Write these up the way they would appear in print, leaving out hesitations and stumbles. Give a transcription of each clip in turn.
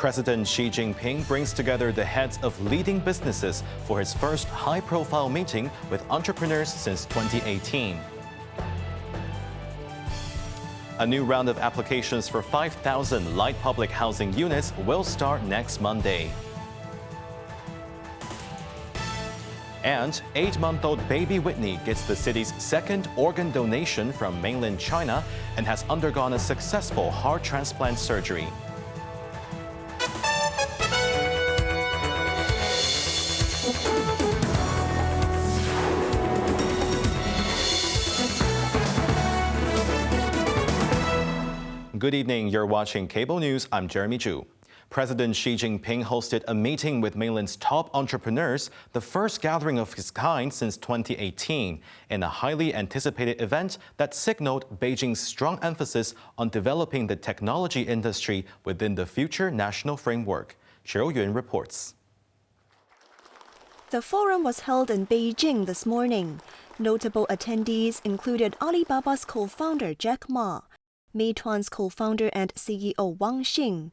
President Xi Jinping brings together the heads of leading businesses for his first high-profile meeting with entrepreneurs since 2018. A new round of applications for 5,000 light public housing units will start next Monday. And 8-month-old baby Whitney gets the city's second organ donation from mainland China and has undergone a successful heart transplant surgery. Good evening, you're watching Cable News. I'm Jeremy Zhu. President Xi Jinping hosted a meeting with mainland's top entrepreneurs, the first gathering of its kind since 2018, in a highly anticipated event that signaled Beijing's strong emphasis on developing the technology industry within the future national framework. Cheryl Yun reports. The forum was held in Beijing this morning. Notable attendees included Alibaba's co-founder Jack Ma, Meituan's co-founder and CEO Wang Xing,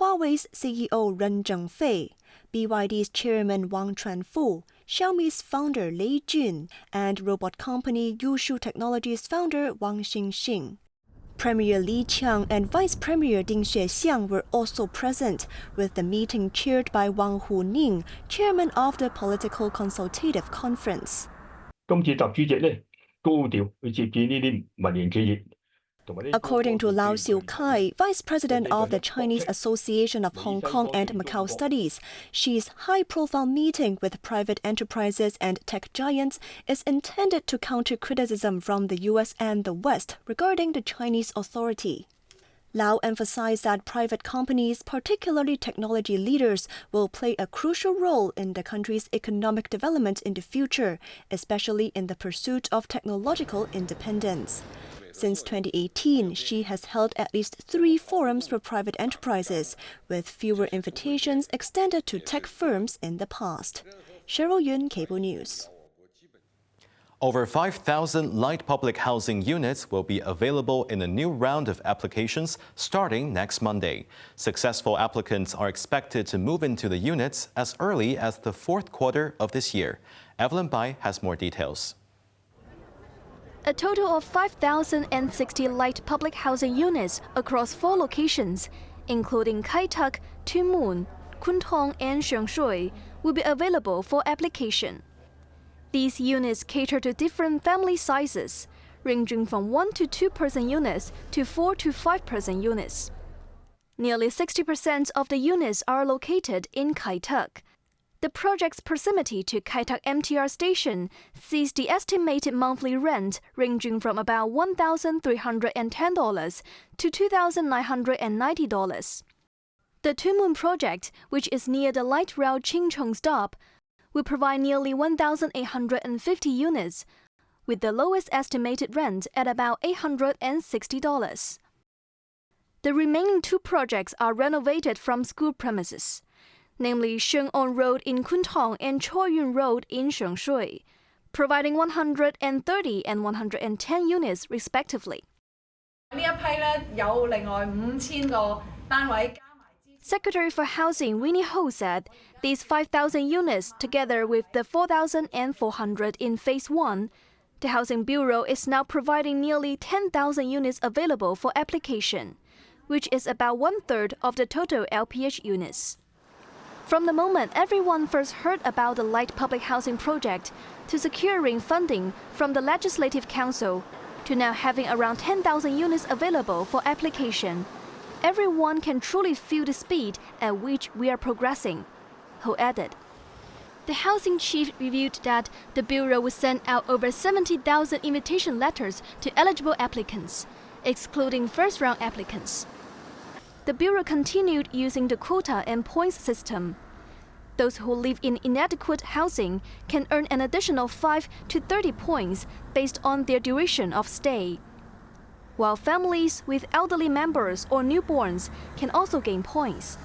Huawei's CEO Ren Zhengfei, BYD's chairman Wang Chuanfu, Xiaomi's founder Lei Jun, and robot company Yushu Technologies founder Wang Xingxing. Premier Li Qiang and Vice Premier Ding Xuexiang were also present, with the meeting chaired by Wang Huning, chairman of the Political Consultative Conference. 今次習主席呢高調去接見呢啲民營企業。 According to Lau Xiukai, Vice President of the Chinese Association of Hong Kong and Macau Studies, Xi's high-profile meeting with private enterprises and tech giants is intended to counter criticism from the U.S. and the West regarding the Chinese authority. Lau emphasized that private companies, particularly technology leaders, will play a crucial role in the country's economic development in the future, especially in the pursuit of technological independence. Since 2018, Xi has held at least 3 forums for private enterprises, with fewer invitations extended to tech firms in the past. Cheryl Yun, Cable News. Over 5,000 light public housing units will be available in a new round of applications starting next Monday. Successful applicants are expected to move into the units as early as the 4th quarter of this year. Evelyn Bai has more details. A total of 5,060 light public housing units across 4 locations, including Kai Tak, Tuen Mun, Kwun Tong, and Sheung Shui, will be available for application. These units cater to different family sizes, ranging from 1 to 2-person units to 4 to 5-person units. Nearly 60% of the units are located in Kai Tak. The project's proximity to Kai Tak MTR station sees the estimated monthly rent ranging from about $1,310 to $2,990. The Tuen Mun project, which is near the light rail Ching Chong stop, will provide nearly 1,850 units, with the lowest estimated rent at about $860. The remaining 2 projects are renovated from school premises, namely Sheung On Road in Kwun Tong and Choi Yun Road in Sheung Shui, providing 130 and 110 units respectively. Secretary for Housing Winnie Ho said these 5,000 units, together with the 4,400 in Phase 1, the Housing Bureau is now providing nearly 10,000 units available for application, which is about 1/3 of the total LPH units. From the moment everyone first heard about the light public housing project, to securing funding from the Legislative Council, to now having around 10,000 units available for application, everyone can truly feel the speed at which we are progressing, Ho added. The housing chief revealed that the Bureau will send out over 70,000 invitation letters to eligible applicants, excluding first-round applicants. The Bureau continued using the quota and points system. Those who live in inadequate housing can earn an additional 5 to 30 points based on their duration of stay, while families with elderly members or newborns can also gain points.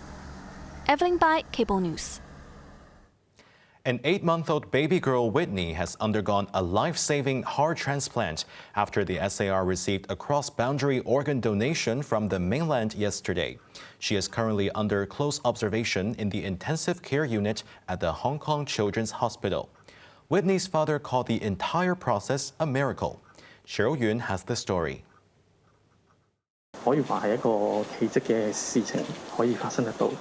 Evelyn Bai, Cable News. An 8-month-old baby girl, Whitney, has undergone a life-saving heart transplant after the SAR received a cross-boundary organ donation from the mainland yesterday. She is currently under close observation in the intensive care unit at the Hong Kong Children's Hospital. Whitney's father called the entire process a miracle. Cheryl Yun has the story. 可以話係一個奇蹟嘅事情可以發生得到。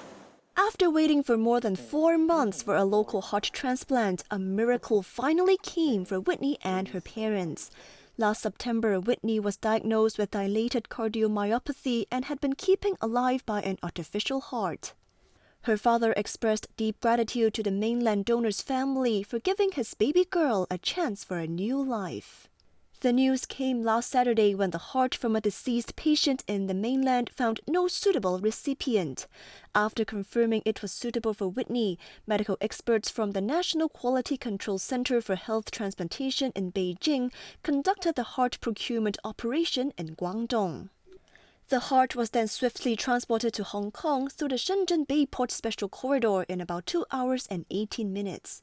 After waiting for more than 4 months for a local heart transplant, a miracle finally came for Whitney and her parents. Last September, Whitney was diagnosed with dilated cardiomyopathy and had been keeping alive by an artificial heart. Her father expressed deep gratitude to the mainland donor's family for giving his baby girl a chance for a new life. The news came last Saturday when the heart from a deceased patient in the mainland found no suitable recipient. After confirming it was suitable for Whitney, medical experts from the National Quality Control Center for Health Transplantation in Beijing conducted the heart procurement operation in Guangdong. The heart was then swiftly transported to Hong Kong through the Shenzhen Bayport Special Corridor in about 2 hours and 18 minutes.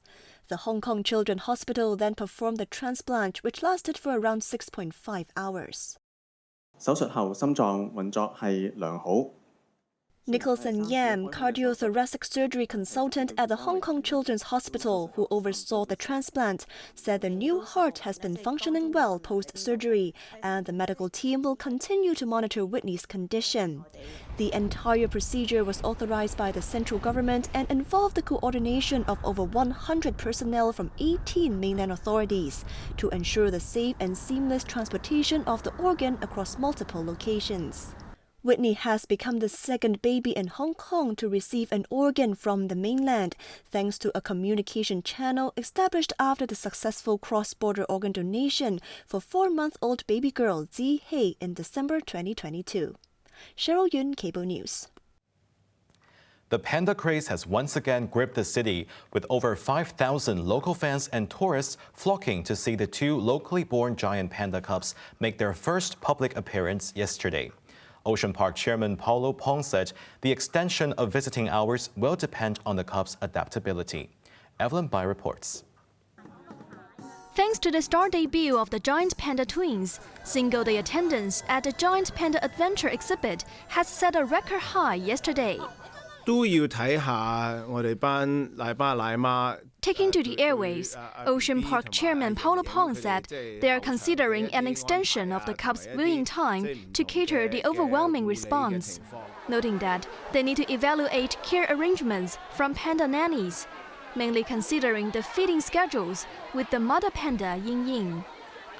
The Hong Kong Children's Hospital then performed the transplant, which lasted for around 6.5 hours. 手術後心臟運作係良好。 Nicholson Yam, cardiothoracic surgery consultant at the Hong Kong Children's Hospital, who oversaw the transplant, said the new heart has been functioning well post-surgery, and the medical team will continue to monitor Whitney's condition. The entire procedure was authorized by the central government and involved the coordination of over 100 personnel from 18 mainland authorities to ensure the safe and seamless transportation of the organ across multiple locations. Whitney has become the second baby in Hong Kong to receive an organ from the mainland, thanks to a communication channel established after the successful cross-border organ donation for 4-month-old baby girl Xi Jinping in December 2022. Cheryl Yun, Cable News. The panda craze has once again gripped the city, with over 5,000 local fans and tourists flocking to see the 2 locally born giant panda cubs make their first public appearance yesterday. Ocean Park Chairman Paulo Pong said the extension of visiting hours will depend on the cubs' adaptability. Evelyn Bai reports. Thanks to the star debut of the giant panda twins, single-day attendance at the Giant Panda Adventure exhibit has set a record high yesterday. 都要睇下我哋班奶爸奶媽。 Taking to the airwaves, Ocean Park Chairman Paulo Pong said they are considering an extension of the cubs' viewing time to cater the overwhelming response, noting that they need to evaluate care arrangements from panda nannies, mainly considering the feeding schedules with the mother panda Ying Ying.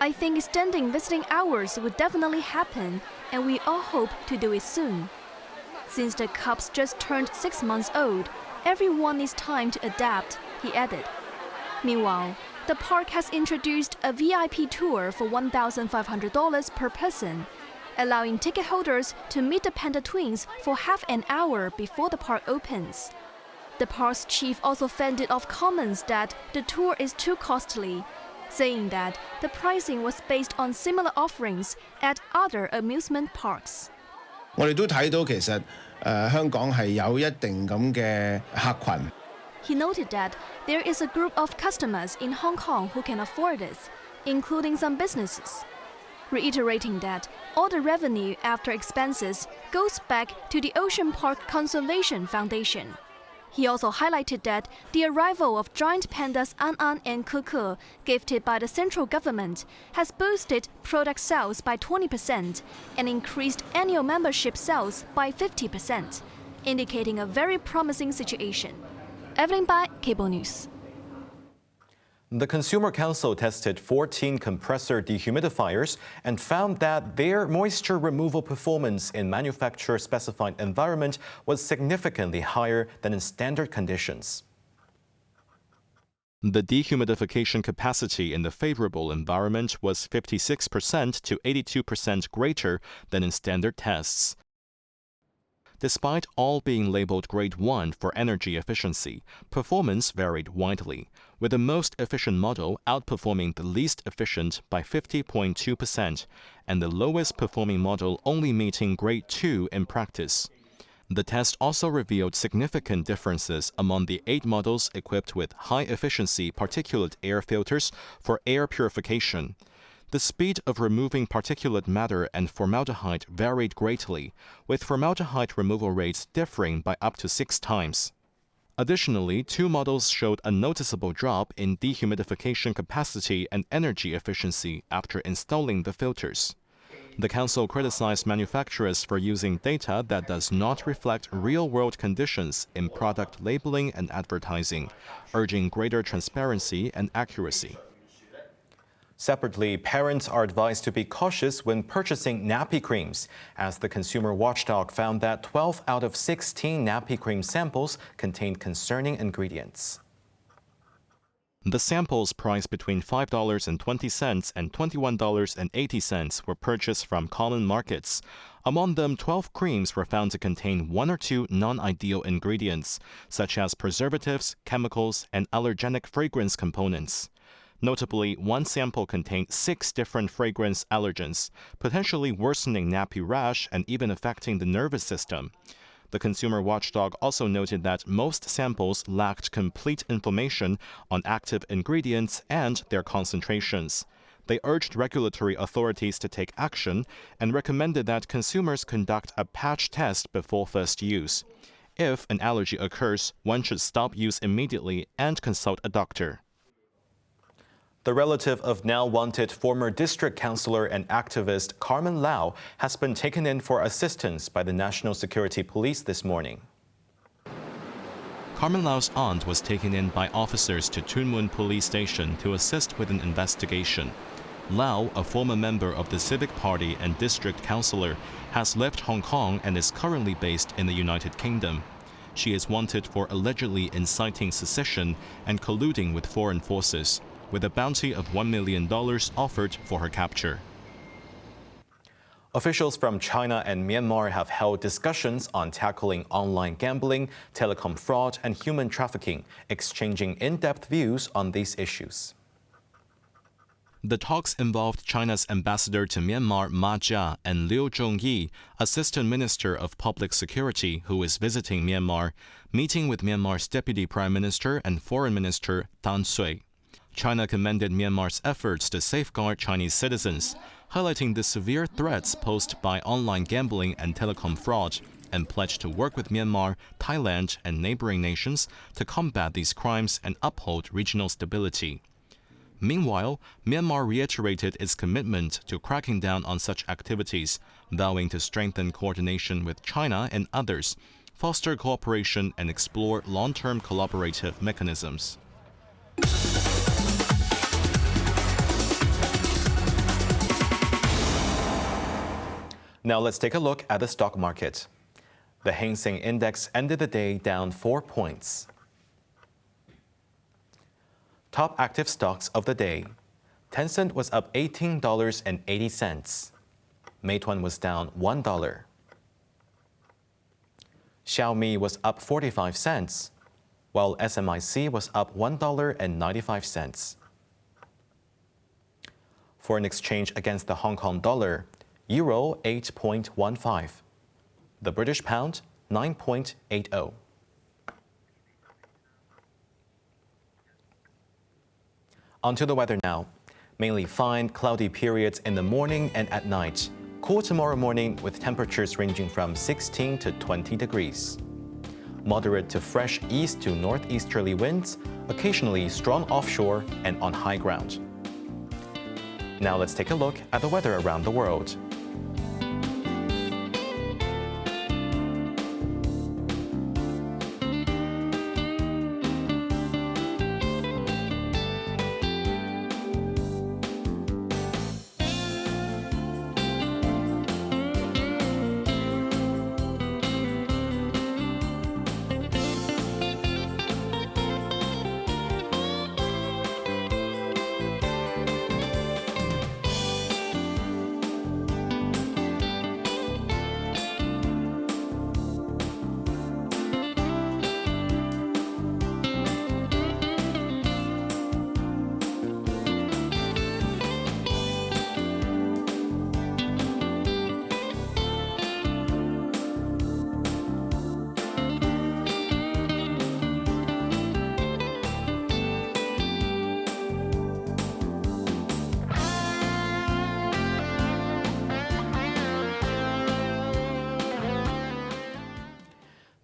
I think extending visiting hours would definitely happen, and we all hope to do it soon. Since the cubs just turned 6 months old, everyone needs time to adapt, he added. Meanwhile, the park has introduced a VIP tour for $1,500 per person, allowing ticket holders to meet the panda twins for half an hour before the park opens. The park's chief also fended off comments that the tour is too costly, saying that the pricing was based on similar offerings at other amusement parks. 我哋都睇到其實香港係有一定咁嘅客群。 He noted that there is a group of customers in Hong Kong who can afford this, including some businesses, reiterating that all the revenue after expenses goes back to the Ocean Park Conservation Foundation. He also highlighted that the arrival of giant pandas An An and Ke, gifted by the central government, has boosted product sales by 20% and increased annual membership sales by 50%, indicating a very promising situation. Evelyn Bai, Cable News. The Consumer Council tested 14 compressor dehumidifiers and found that their moisture removal performance in manufacturer-specified environment was significantly higher than in standard conditions. The dehumidification capacity in the favorable environment was 56% to 82% greater than in standard tests. Despite all being labeled Grade 1 for energy efficiency, performance varied widely, with the most efficient model outperforming the least efficient by 50.2%, and the lowest performing model only meeting Grade 2 in practice. The test also revealed significant differences among the 8 models equipped with high-efficiency particulate air filters for air purification. The speed of removing particulate matter and formaldehyde varied greatly, with formaldehyde removal rates differing by up to 6 times. Additionally, 2 models showed a noticeable drop in dehumidification capacity and energy efficiency after installing the filters. The council criticized manufacturers for using data that does not reflect real-world conditions in product labeling and advertising, urging greater transparency and accuracy. Separately, parents are advised to be cautious when purchasing nappy creams, as the consumer watchdog found that 12 out of 16 nappy cream samples contained concerning ingredients. The samples priced between $5.20 and $21.80 were purchased from common markets. Among them, 12 creams were found to contain 1 or 2 non-ideal ingredients, such as preservatives, chemicals, and allergenic fragrance components. Notably, 1 sample contained 6 different fragrance allergens, potentially worsening nappy rash and even affecting the nervous system. The consumer watchdog also noted that most samples lacked complete information on active ingredients and their concentrations. They urged regulatory authorities to take action and recommended that consumers conduct a patch test before first use. If an allergy occurs, one should stop use immediately and consult a doctor. The relative of now wanted former district councillor and activist Carmen Lau has been taken in for assistance by the National Security Police this morning. Carmen Lau's aunt was taken in by officers to Tuen Mun Police Station to assist with an investigation. Lau, a former member of the Civic Party and district councillor, has left Hong Kong and is currently based in the United Kingdom. She is wanted for allegedly inciting secession and colluding with foreign forces, with a bounty of $1 million offered for her capture. Officials from China and Myanmar have held discussions on tackling online gambling, telecom fraud, and human trafficking, exchanging in-depth views on these issues. The talks involved China's ambassador to Myanmar, Ma Jia, and Liu Zhongyi, Assistant Minister of Public Security, who is visiting Myanmar, meeting with Myanmar's Deputy Prime Minister and Foreign Minister Tan Sui. China commended Myanmar's efforts to safeguard Chinese citizens, highlighting the severe threats posed by online gambling and telecom fraud, and pledged to work with Myanmar, Thailand, and neighboring nations to combat these crimes and uphold regional stability. Meanwhile, Myanmar reiterated its commitment to cracking down on such activities, vowing to strengthen coordination with China and others, foster cooperation, and explore long-term collaborative mechanisms. Now let's take a look at the stock market. The Hang Seng Index ended the day down 4 points. Top active stocks of the day. Tencent was up $18.80. Meituan was down $1. Xiaomi was up 45 cents, while SMIC was up $1.95. Foreign exchange against the Hong Kong dollar. Euro 8.15. The British pound 9.80. Onto the weather now. Mainly fine, cloudy periods in the morning and at night. Cool tomorrow morning with temperatures ranging from 16 to 20 degrees. Moderate to fresh east to northeasterly winds, occasionally strong offshore and on high ground. Now let's take a look at the weather around the world.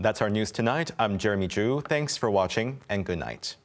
That's our news tonight. I'm Jeremy Zhu. Thanks for watching and good night.